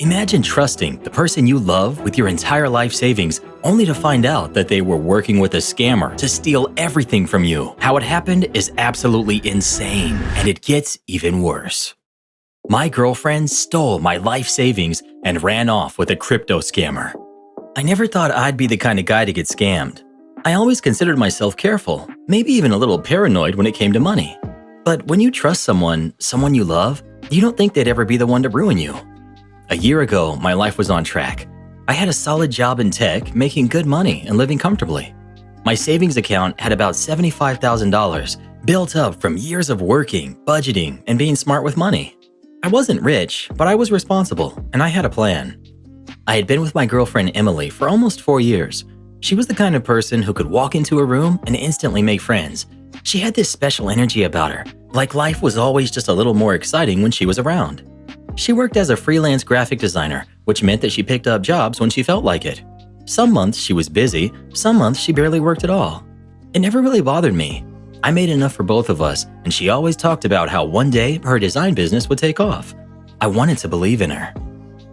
Imagine trusting the person you love with your entire life savings only to find out that they were working with a scammer to steal everything from you. How it happened is absolutely insane, and it gets even worse. My girlfriend stole my life savings and ran off with a crypto scammer. I never thought I'd be the kind of guy to get scammed. I always considered myself careful, maybe even a little paranoid when it came to money. But when you trust someone you love, you don't think they'd ever be the one to ruin you. A year ago, my life was on track. I had a solid job in tech, making good money and living comfortably. My savings account had about $75,000, built up from years of working, budgeting, and being smart with money. I wasn't rich, but I was responsible, and I had a plan. I had been with my girlfriend Emily for almost 4 years. She was the kind of person who could walk into a room and instantly make friends. She had this special energy about her, like life was always just a little more exciting when she was around. She worked as a freelance graphic designer, which meant that she picked up jobs when she felt like it. Some months she was busy, some months she barely worked at all. It never really bothered me. I made enough for both of us, and she always talked about how one day her design business would take off. I wanted to believe in her.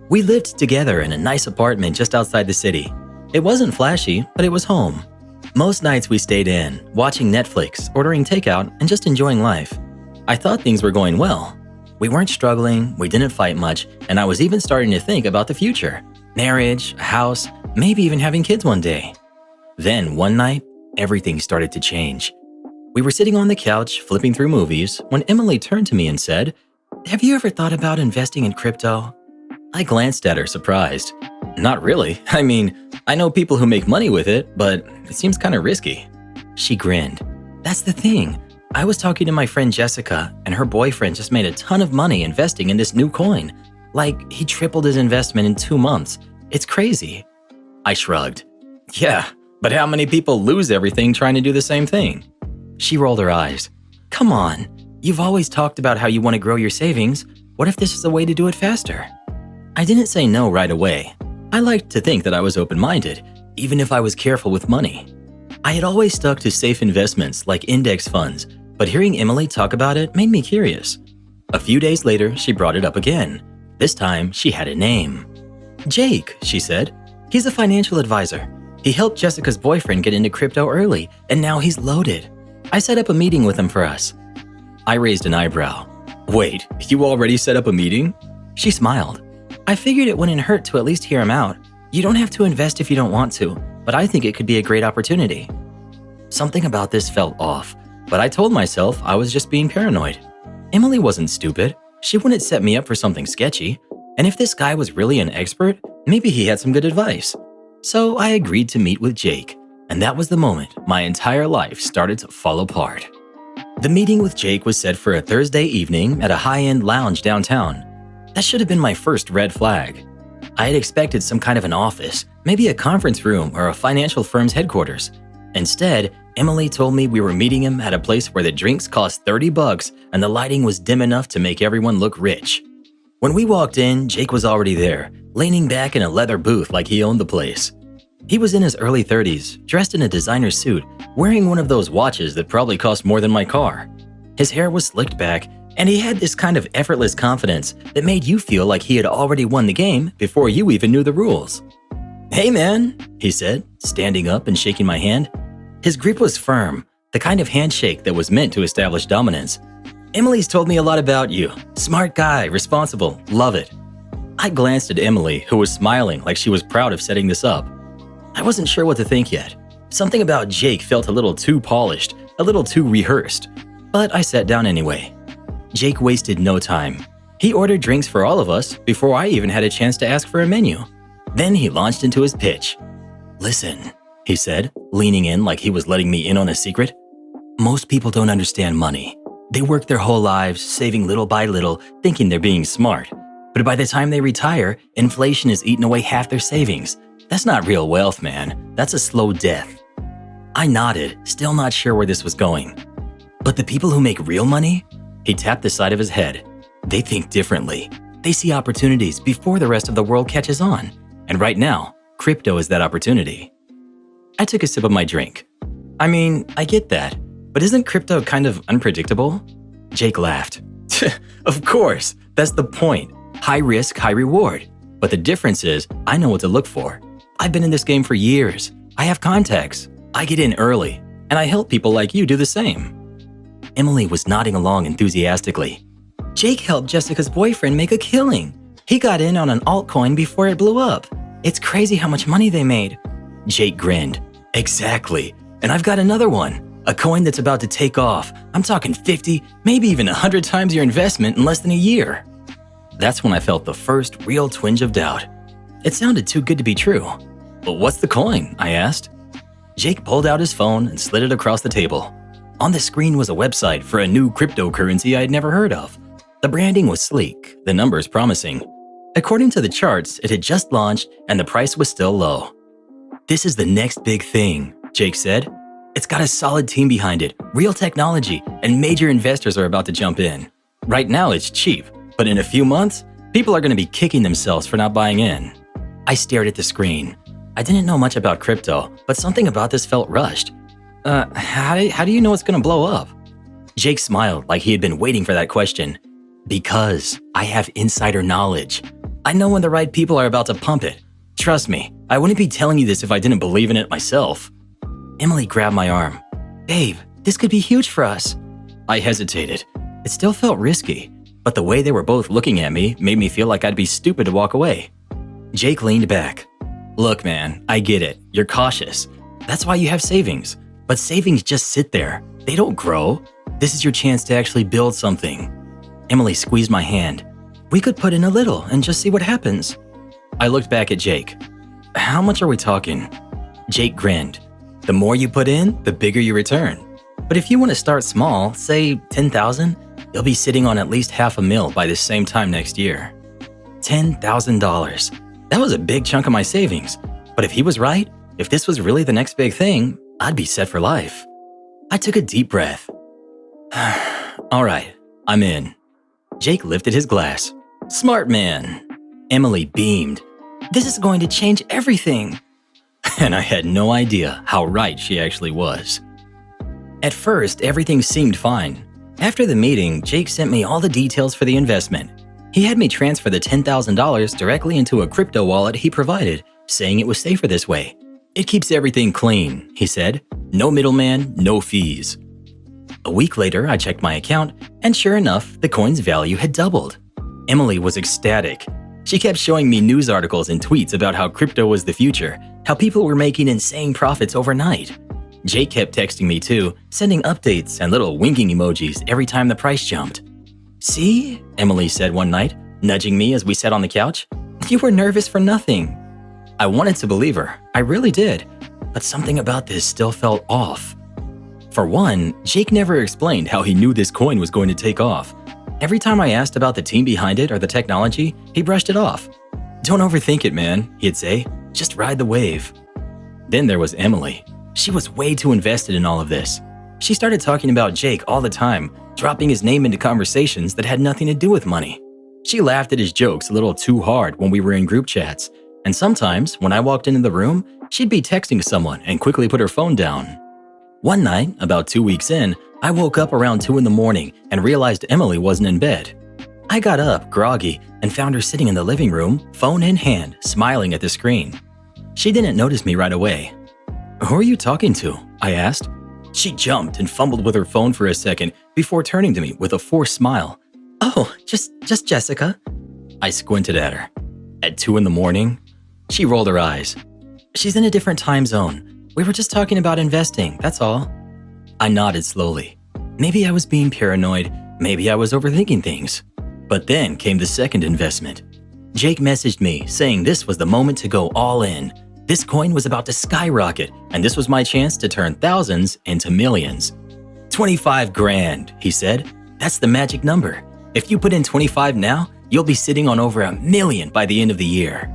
We lived together in a nice apartment just outside the city. It wasn't flashy, but it was home. Most nights we stayed in, watching Netflix, ordering takeout, and just enjoying life. I thought things were going well. We weren't struggling, we didn't fight much, and I was even starting to think about the future. Marriage, a house, maybe even having kids one day. Then, one night, everything started to change. We were sitting on the couch, flipping through movies, when Emily turned to me and said, "Have you ever thought about investing in crypto?" I glanced at her, surprised. Not really. I mean, I know people who make money with it, but it seems kind of risky. She grinned. That's the thing. I was talking to my friend Jessica, and her boyfriend just made a ton of money investing in this new coin. Like, he tripled his investment in 2 months. It's crazy. I shrugged. Yeah, but how many people lose everything trying to do the same thing? She rolled her eyes. Come on, you've always talked about how you want to grow your savings. What if this is a way to do it faster? I didn't say no right away. I liked to think that I was open-minded, even if I was careful with money. I had always stuck to safe investments like index funds, but hearing Emily talk about it made me curious. A few days later, she brought it up again. This time, she had a name. Jake, she said. He's a financial advisor. He helped Jessica's boyfriend get into crypto early, and now he's loaded. I set up a meeting with him for us. I raised an eyebrow. Wait, you already set up a meeting? She smiled. I figured it wouldn't hurt to at least hear him out. You don't have to invest if you don't want to, but I think it could be a great opportunity. Something about this felt off, but I told myself I was just being paranoid. Emily wasn't stupid. She wouldn't set me up for something sketchy. And if this guy was really an expert, maybe he had some good advice. So I agreed to meet with Jake, and that was the moment my entire life started to fall apart. The meeting with Jake was set for a Thursday evening at a high-end lounge downtown. That should have been my first red flag. I had expected some kind of an office, maybe a conference room or a financial firm's headquarters. Instead, Emily told me we were meeting him at a place where the drinks cost $30 and the lighting was dim enough to make everyone look rich. When we walked in, Jake was already there, leaning back in a leather booth like he owned the place. He was in his early 30s, dressed in a designer suit, wearing one of those watches that probably cost more than my car. His hair was slicked back, and he had this kind of effortless confidence that made you feel like he had already won the game before you even knew the rules. "Hey man," he said, standing up and shaking my hand. His grip was firm, the kind of handshake that was meant to establish dominance. "Emily's told me a lot about you. Smart guy, responsible, love it." I glanced at Emily, who was smiling like she was proud of setting this up. I wasn't sure what to think yet. Something about Jake felt a little too polished, a little too rehearsed. But I sat down anyway. Jake wasted no time. He ordered drinks for all of us before I even had a chance to ask for a menu. Then he launched into his pitch. "Listen," he said, leaning in like he was letting me in on a secret. "Most people don't understand money. They work their whole lives, saving little by little, thinking they're being smart. But by the time they retire, inflation has eaten away half their savings. That's not real wealth, man. That's a slow death." I nodded, still not sure where this was going. "But the people who make real money?" He tapped the side of his head. "They think differently. They see opportunities before the rest of the world catches on. And right now, crypto is that opportunity." I took a sip of my drink. "I mean, I get that, but isn't crypto kind of unpredictable?" Jake laughed. "Of course, that's the point. High risk, high reward. But the difference is, I know what to look for. I've been in this game for years. I have contacts. I get in early, and I help people like you do the same. Emily was nodding along enthusiastically. Jake helped Jessica's boyfriend make a killing. He got in on an altcoin before it blew up. It's crazy how much money they made. Jake grinned. Exactly. And I've got another one. A coin that's about to take off. I'm talking 50, maybe even 100 times your investment in less than a year. That's when I felt the first real twinge of doubt. It sounded too good to be true. But what's the coin? I asked. Jake pulled out his phone and slid it across the table. On the screen was a website for a new cryptocurrency I had never heard of. The branding was sleek, the numbers promising. According to the charts, it had just launched and the price was still low. This is the next big thing, Jake said. It's got a solid team behind it, real technology, and major investors are about to jump in. Right now it's cheap, but in a few months, people are going to be kicking themselves for not buying in. I stared at the screen. I didn't know much about crypto, but something about this felt rushed. How do you know it's going to blow up? Jake smiled like he had been waiting for that question. Because I have insider knowledge. I know when the right people are about to pump it. Trust me, I wouldn't be telling you this if I didn't believe in it myself. Emily grabbed my arm. Babe, this could be huge for us. I hesitated. It still felt risky, but the way they were both looking at me made me feel like I'd be stupid to walk away. Jake leaned back. Look, man, I get it. You're cautious. That's why you have savings. But savings just sit there. They don't grow. This is your chance to actually build something. Emily squeezed my hand. We could put in a little and just see what happens. I looked back at Jake. How much are we talking? Jake grinned. The more you put in, the bigger you return. But if you want to start small, say 10,000, you'll be sitting on at least $500,000 by this same time next year. $10,000. That was a big chunk of my savings. But if he was right, if this was really the next big thing, I'd be set for life. I took a deep breath. All right, I'm in. Jake lifted his glass. Smart man. Emily beamed. This is going to change everything. And I had no idea how right she actually was. At first, everything seemed fine. After the meeting, Jake sent me all the details for the investment. He had me transfer the $10,000 directly into a crypto wallet he provided, saying it was safer this way. It keeps everything clean, he said. No middleman, no fees. A week later, I checked my account, and sure enough, the coin's value had doubled. Emily was ecstatic. She kept showing me news articles and tweets about how crypto was the future, how people were making insane profits overnight. Jake kept texting me too, sending updates and little winking emojis every time the price jumped. See? Emily said one night, nudging me as we sat on the couch. You were nervous for nothing. I wanted to believe her, I really did, but something about this still felt off. For one, Jake never explained how he knew this coin was going to take off. Every time I asked about the team behind it or the technology, he brushed it off. Don't overthink it, man, he'd say. Just ride the wave. Then there was Emily. She was way too invested in all of this. She started talking about Jake all the time, dropping his name into conversations that had nothing to do with money. She laughed at his jokes a little too hard when we were in group chats, and sometimes when I walked into the room, she'd be texting someone and quickly put her phone down. One night, about 2 weeks in, I woke up around 2 in the morning and realized Emily wasn't in bed. I got up, groggy, and found her sitting in the living room, phone in hand, smiling at the screen. She didn't notice me right away. Who are you talking to? I asked. She jumped and fumbled with her phone for a second before turning to me with a forced smile. Oh, just Jessica. I squinted at her. At 2 in the morning? She rolled her eyes. She's in a different time zone. We were just talking about investing, that's all. I nodded slowly. Maybe I was being paranoid, maybe I was overthinking things. But then came the second investment. Jake messaged me saying this was the moment to go all in. This coin was about to skyrocket, and this was my chance to turn thousands into millions. 25 grand, he said. That's the magic number. If you put in 25 now, you'll be sitting on over $1 million by the end of the year.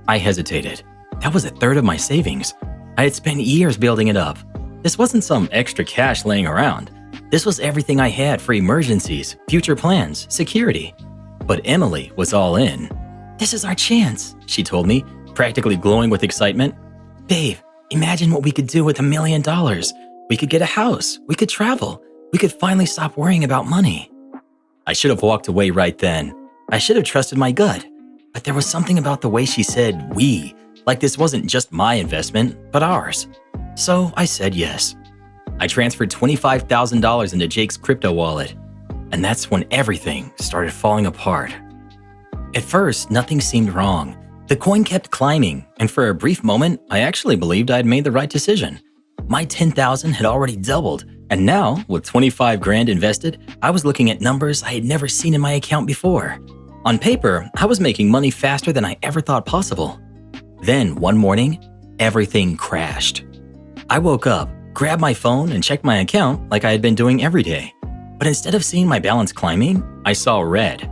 I hesitated. That was a third of my savings. I had spent years building it up. This wasn't some extra cash laying around. This was everything I had for emergencies, future plans, security. But Emily was all in. This is our chance, she told me, practically glowing with excitement. Babe, imagine what we could do with $1 million. We could get a house, we could travel, we could finally stop worrying about money. I should have walked away right then. I should have trusted my gut. but there was something about the way she said we, like this wasn't just my investment, but ours. So I said yes. I transferred $25,000 into Jake's crypto wallet, and that's when everything started falling apart. At first, nothing seemed wrong. The coin kept climbing, and for a brief moment, I actually believed I had made the right decision. My $10,000 had already doubled, and now, with 25 grand invested, I was looking at numbers I had never seen in my account before. On paper, I was making money faster than I ever thought possible. Then, one morning, everything crashed. I woke up, grabbed my phone, and checked my account like I had been doing every day. But instead of seeing my balance climbing, I saw red.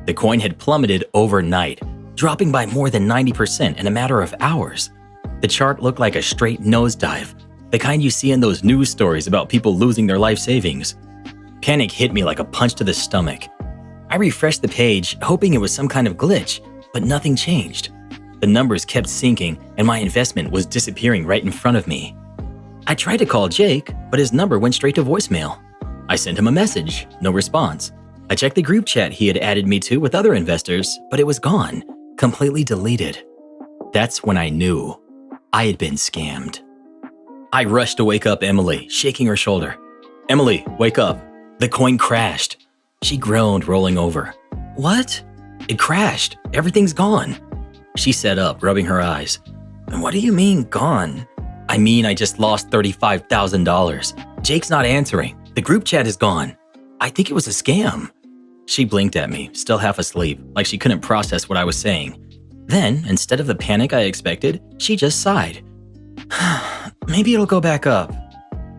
The coin had plummeted overnight, dropping by more than 90% in a matter of hours. The chart looked like a straight nosedive, the kind you see in those news stories about people losing their life savings. Panic hit me like a punch to the stomach. I refreshed the page, hoping it was some kind of glitch, but nothing changed. The numbers kept sinking, and my investment was disappearing right in front of me. I tried to call Jake, but his number went straight to voicemail. I sent him a message, no response. I checked the group chat he had added me to with other investors, but it was gone, completely deleted. That's when I knew I had been scammed. I rushed to wake up Emily, shaking her shoulder. "Emily, wake up. The coin crashed." She groaned, rolling over. "What? It crashed. Everything's gone." She sat up, rubbing her eyes. "What do you mean, gone?" "I mean, I just lost $35,000. Jake's not answering. The group chat is gone. I think it was a scam." She blinked at me, still half asleep, like she couldn't process what I was saying. Then, instead of the panic I expected, she just sighed. "Maybe it'll go back up."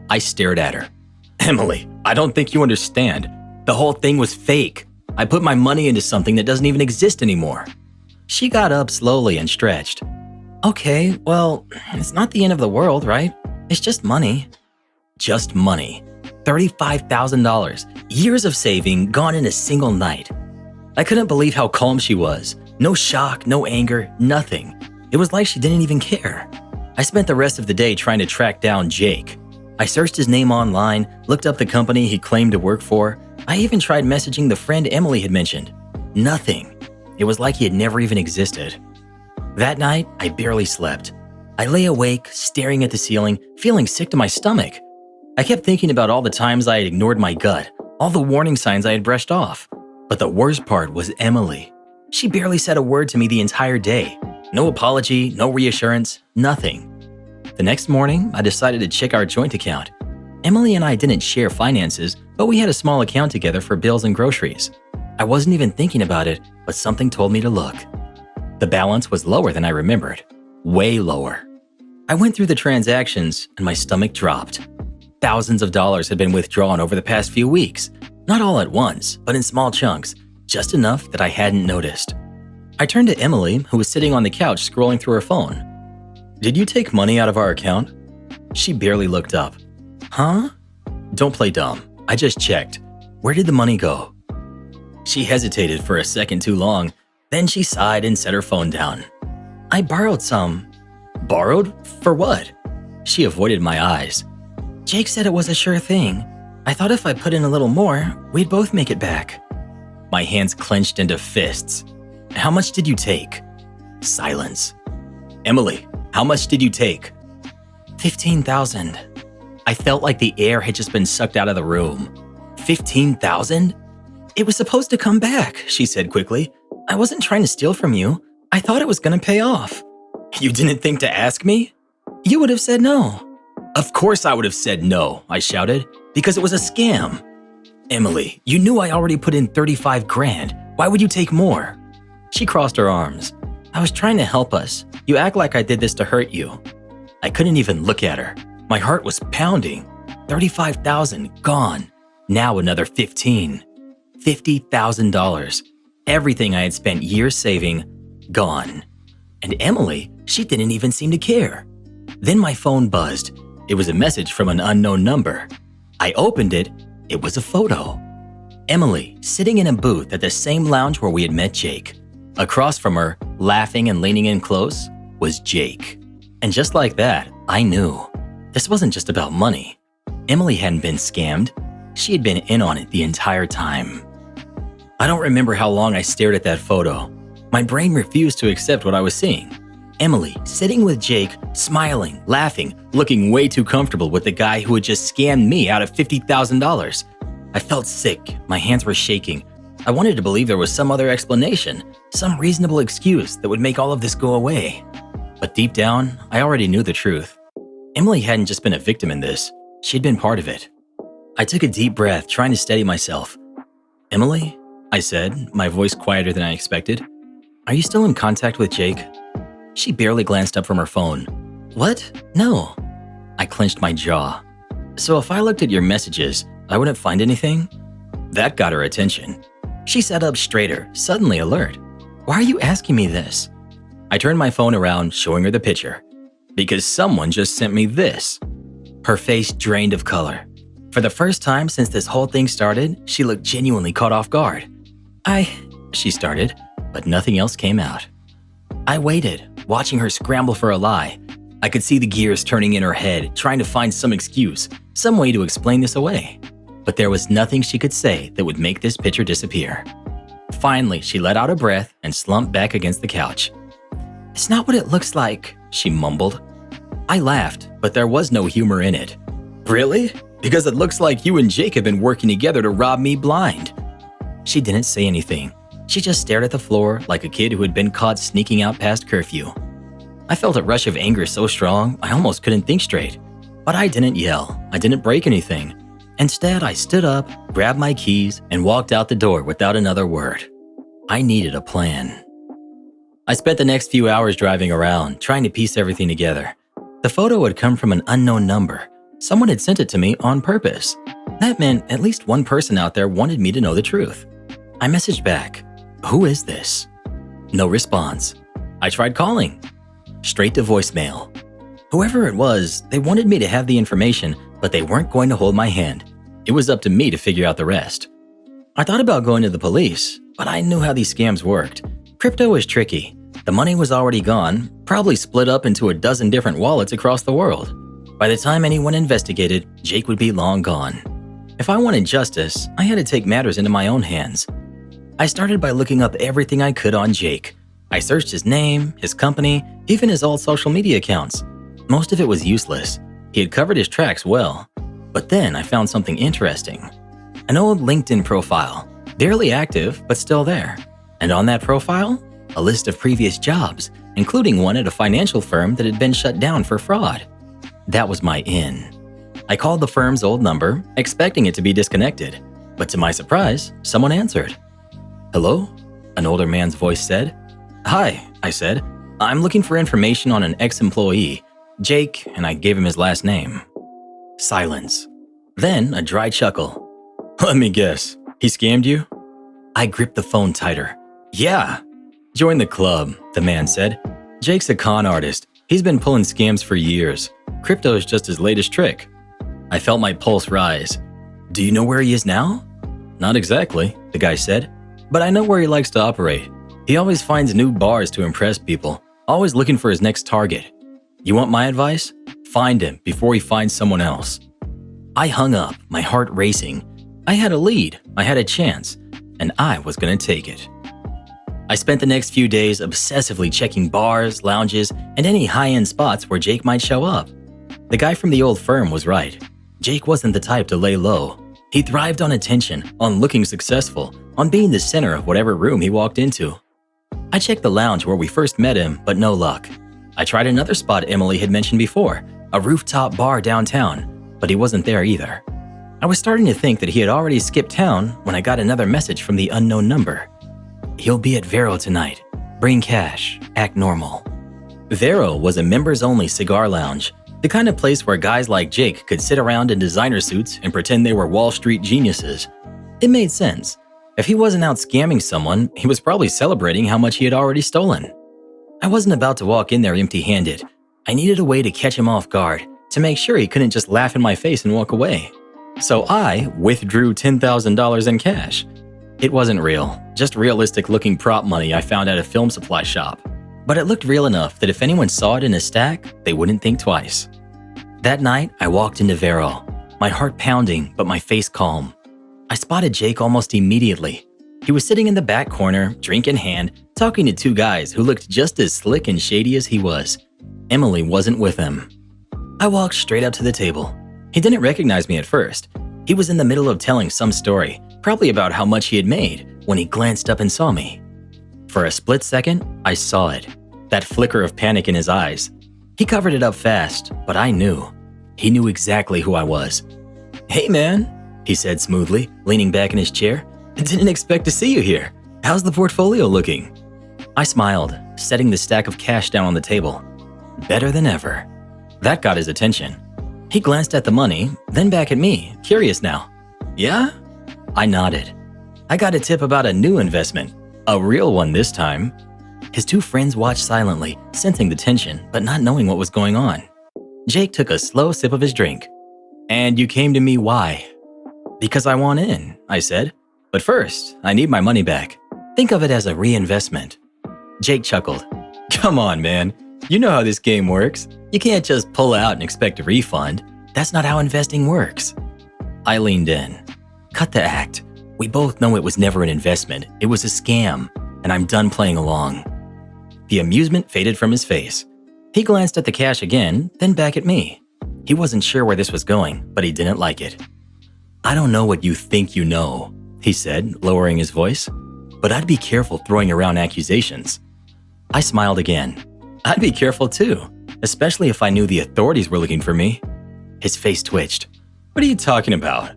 I stared at her. "Emily, I don't think you understand. The whole thing was fake. I put my money into something that doesn't even exist anymore." She got up slowly and stretched. "Okay, well, it's not the end of the world, right? It's just money." Just money. $35,000. Years of saving gone in a single night. I couldn't believe how calm she was. No shock, no anger, nothing. It was like she didn't even care. I spent the rest of the day trying to track down Jake. I searched his name online, looked up the company he claimed to work for. I even tried messaging the friend Emily had mentioned. Nothing. It was like he had never even existed. That night, I barely slept. I lay awake, staring at the ceiling, feeling sick to my stomach. I kept thinking about all the times I had ignored my gut, all the warning signs I had brushed off. But the worst part was Emily. She barely said a word to me the entire day. No apology, no reassurance, nothing. The next morning, I decided to check our joint account. Emily and I didn't share finances, but we had a small account together for bills and groceries. I wasn't even thinking about it, but something told me to look. The balance was lower than I remembered. Way lower. I went through the transactions and my stomach dropped. Thousands of dollars had been withdrawn over the past few weeks. Not all at once, but in small chunks, just enough that I hadn't noticed. I turned to Emily, who was sitting on the couch scrolling through her phone. "Did you take money out of our account?" She barely looked up. "Huh?" "Don't play dumb. I just checked. Where did the money go?" She hesitated for a second too long. Then she sighed and set her phone down. "I borrowed some." "Borrowed? For what?" She avoided my eyes. "Jake said it was a sure thing. I thought if I put in a little more, we'd both make it back." My hands clenched into fists. "How much did you take?" Silence. "Emily, how much did you take?" 15,000. I felt like the air had just been sucked out of the room. 15,000? "It was supposed to come back," she said quickly. "I wasn't trying to steal from you. I thought it was going to pay off." "You didn't think to ask me?" "You would have said no." "Of course I would have said no," I shouted, "because it was a scam." "Emily, you knew I already put in 35 grand. Why would you take more?" She crossed her arms. "I was trying to help us. You act like I did this to hurt you." I couldn't even look at her. My heart was pounding. 35,000 gone. Now another 15. $50,000. Everything I had spent years saving, gone. And Emily, she didn't even seem to care. Then my phone buzzed. It was a message from an unknown number. I opened it. It was a photo. Emily, sitting in a booth at the same lounge where we had met Jake. Across from her, laughing and leaning in close, was Jake. And just like that, I knew. This wasn't just about money. Emily hadn't been scammed. She had been in on it the entire time. I don't remember how long I stared at that photo. My brain refused to accept what I was seeing. Emily, sitting with Jake, smiling, laughing, looking way too comfortable with the guy who had just scammed me out of $50,000. I felt sick, my hands were shaking. I wanted to believe there was some other explanation, some reasonable excuse that would make all of this go away. But deep down, I already knew the truth. Emily hadn't just been a victim in this, she'd been part of it. I took a deep breath, trying to steady myself. "Emily?" I said, my voice quieter than I expected. "Are you still in contact with Jake?" She barely glanced up from her phone. "What? No." I clenched my jaw. "So if I looked at your messages, I wouldn't find anything?" That got her attention. She sat up straighter, suddenly alert. "Why are you asking me this?" I turned my phone around, showing her the picture. "Because someone just sent me this." Her face drained of color. For the first time since this whole thing started, she looked genuinely caught off guard. She started, but nothing else came out. I waited, watching her scramble for a lie. I could see the gears turning in her head, trying to find some excuse, some way to explain this away. But there was nothing she could say that would make this picture disappear. Finally, she let out a breath and slumped back against the couch. "It's not what it looks like," she mumbled. I laughed, but there was no humor in it. "Really? Because it looks like you and Jake have been working together to rob me blind." She didn't say anything. She just stared at the floor like a kid who had been caught sneaking out past curfew. I felt a rush of anger so strong I almost couldn't think straight. But I didn't yell. I didn't break anything. Instead, I stood up, grabbed my keys, and walked out the door without another word. I needed a plan. I spent the next few hours driving around, trying to piece everything together. The photo had come from an unknown number. Someone had sent it to me on purpose. That meant at least one person out there wanted me to know the truth. I messaged back, "Who is this?" No response. I tried calling. Straight to voicemail. Whoever it was, they wanted me to have the information, but they weren't going to hold my hand. It was up to me to figure out the rest. I thought about going to the police, but I knew how these scams worked. Crypto is tricky. The money was already gone, probably split up into a dozen different wallets across the world. By the time anyone investigated, Jake would be long gone. If I wanted justice, I had to take matters into my own hands. I started by looking up everything I could on Jake. I searched his name, his company, even his old social media accounts. Most of it was useless. He had covered his tracks well. But then I found something interesting. An old LinkedIn profile, barely active, but still there. And on that profile, a list of previous jobs, including one at a financial firm that had been shut down for fraud. That was my in. I called the firm's old number, expecting it to be disconnected. But to my surprise, someone answered. "Hello?" An older man's voice said. "Hi," I said. "I'm looking for information on an ex-employee, Jake," and I gave him his last name. Silence. Then a dry chuckle. "Let me guess, he scammed you?" I gripped the phone tighter. "Yeah." "Join the club," the man said. "Jake's a con artist. He's been pulling scams for years. Crypto is just his latest trick." I felt my pulse rise. "Do you know where he is now?" "Not exactly," the guy said. "But I know where he likes to operate. He always finds new bars to impress people, always looking for his next target. You want my advice? Find him before he finds someone else." I hung up, my heart racing. I had a lead, I had a chance, and I was going to take it. I spent the next few days obsessively checking bars, lounges, and any high-end spots where Jake might show up. The guy from the old firm was right. Jake wasn't the type to lay low. He thrived on attention, on looking successful, on being the center of whatever room he walked into. I checked the lounge where we first met him, but no luck. I tried another spot Emily had mentioned before, a rooftop bar downtown, but he wasn't there either. I was starting to think that he had already skipped town when I got another message from the unknown number. "He'll be at Vero tonight. Bring cash. Act normal." Vero was a members-only cigar lounge, the kind of place where guys like Jake could sit around in designer suits and pretend they were Wall Street geniuses. It made sense. If he wasn't out scamming someone, he was probably celebrating how much he had already stolen. I wasn't about to walk in there empty-handed. I needed a way to catch him off guard, to make sure he couldn't just laugh in my face and walk away. So I withdrew $10,000 in cash. It wasn't real, just realistic-looking prop money I found at a film supply shop. But it looked real enough that if anyone saw it in a stack, they wouldn't think twice. That night, I walked into Vero, my heart pounding but my face calm. I spotted Jake almost immediately. He was sitting in the back corner, drink in hand, talking to two guys who looked just as slick and shady as he was. Emily wasn't with him. I walked straight up to the table. He didn't recognize me at first. He was in the middle of telling some story, probably about how much he had made, when he glanced up and saw me. For a split second, I saw it. That flicker of panic in his eyes. He covered it up fast, but I knew. He knew exactly who I was. "Hey man," he said smoothly, leaning back in his chair. "Didn't expect to see you here. How's the portfolio looking?" I smiled, setting the stack of cash down on the table. "Better than ever." That got his attention. He glanced at the money, then back at me, curious now. "Yeah?" I nodded. "I got a tip about a new investment. A real one this time." His two friends watched silently, sensing the tension, but not knowing what was going on. Jake took a slow sip of his drink. "And you came to me why?" "Because I want in," I said. "But first, I need my money back. Think of it as a reinvestment." Jake chuckled. "Come on, man. You know how this game works. You can't just pull out and expect a refund. That's not how investing works." I leaned in. "Cut the act. We both know it was never an investment. It was a scam, and I'm done playing along." The amusement faded from his face. He glanced at the cash again, then back at me. He wasn't sure where this was going, but he didn't like it. "I don't know what you think you know," he said, lowering his voice, "but I'd be careful throwing around accusations." I smiled again. "I'd be careful too, especially if I knew the authorities were looking for me." His face twitched. "What are you talking about?"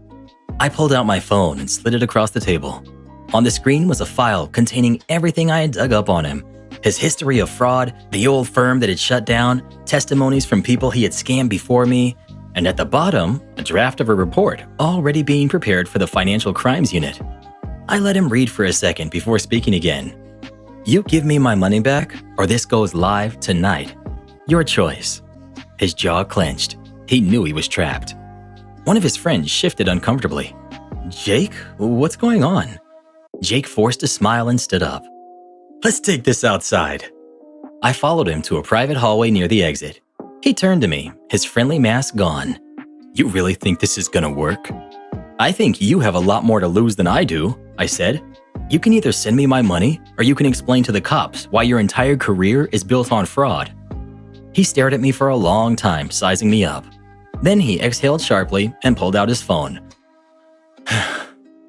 I pulled out my phone and slid it across the table. On the screen was a file containing everything I had dug up on him. His history of fraud, the old firm that had shut down, testimonies from people he had scammed before me, and at the bottom, a draft of a report already being prepared for the Financial Crimes Unit. I let him read for a second before speaking again. "You give me my money back, or this goes live tonight. Your choice." His jaw clenched. He knew he was trapped. One of his friends shifted uncomfortably. "Jake, what's going on?" Jake forced a smile and stood up. "Let's take this outside." I followed him to a private hallway near the exit. He turned to me, his friendly mask gone. "You really think this is gonna work?" "I think you have a lot more to lose than I do," I said. "You can either send me my money, or you can explain to the cops why your entire career is built on fraud." He stared at me for a long time, sizing me up. Then he exhaled sharply and pulled out his phone.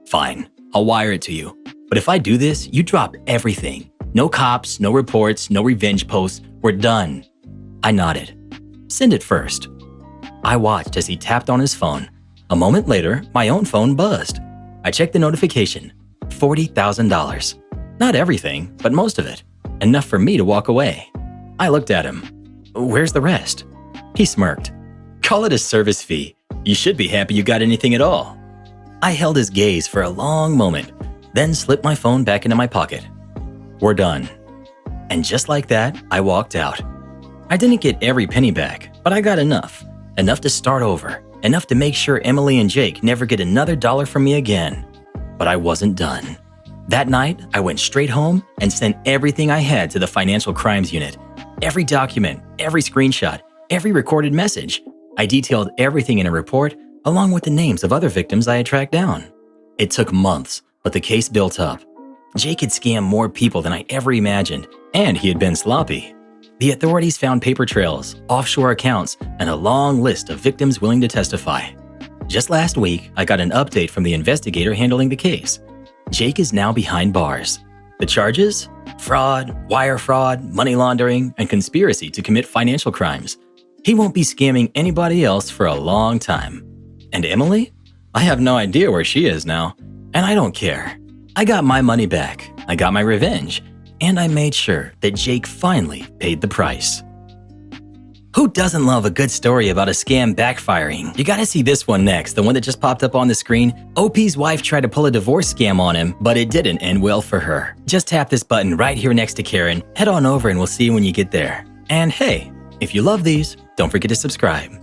"Fine, I'll wire it to you. But if I do this, you drop everything. No cops, no reports, no revenge posts. We're done." I nodded. "Send it first." I watched as he tapped on his phone. A moment later, my own phone buzzed. I checked the notification. $40,000. Not everything, but most of it. Enough for me to walk away. I looked at him. "Where's the rest?" He smirked. "Call it a service fee. You should be happy you got anything at all." I held his gaze for a long moment, then slipped my phone back into my pocket. "We're done." And just like that, I walked out. I didn't get every penny back, but I got enough. Enough to start over. Enough to make sure Emily and Jake never get another dollar from me again. But I wasn't done. That night, I went straight home and sent everything I had to the Financial Crimes Unit. Every document, every screenshot, every recorded message. I detailed everything in a report, along with the names of other victims I had tracked down. It took months, but the case built up. Jake had scammed more people than I ever imagined, and he had been sloppy. The authorities found paper trails, offshore accounts, and a long list of victims willing to testify. Just last week, I got an update from the investigator handling the case. Jake is now behind bars. The charges? Fraud, wire fraud, money laundering, and conspiracy to commit financial crimes. He won't be scamming anybody else for a long time. And Emily? I have no idea where she is now, and I don't care. I got my money back, I got my revenge, and I made sure that Jake finally paid the price. Who doesn't love a good story about a scam backfiring? You gotta see this one next, the one that just popped up on the screen. OP's wife tried to pull a divorce scam on him, but it didn't end well for her. Just tap this button right here next to Karen, head on over and we'll see you when you get there. And hey, if you love these, don't forget to subscribe.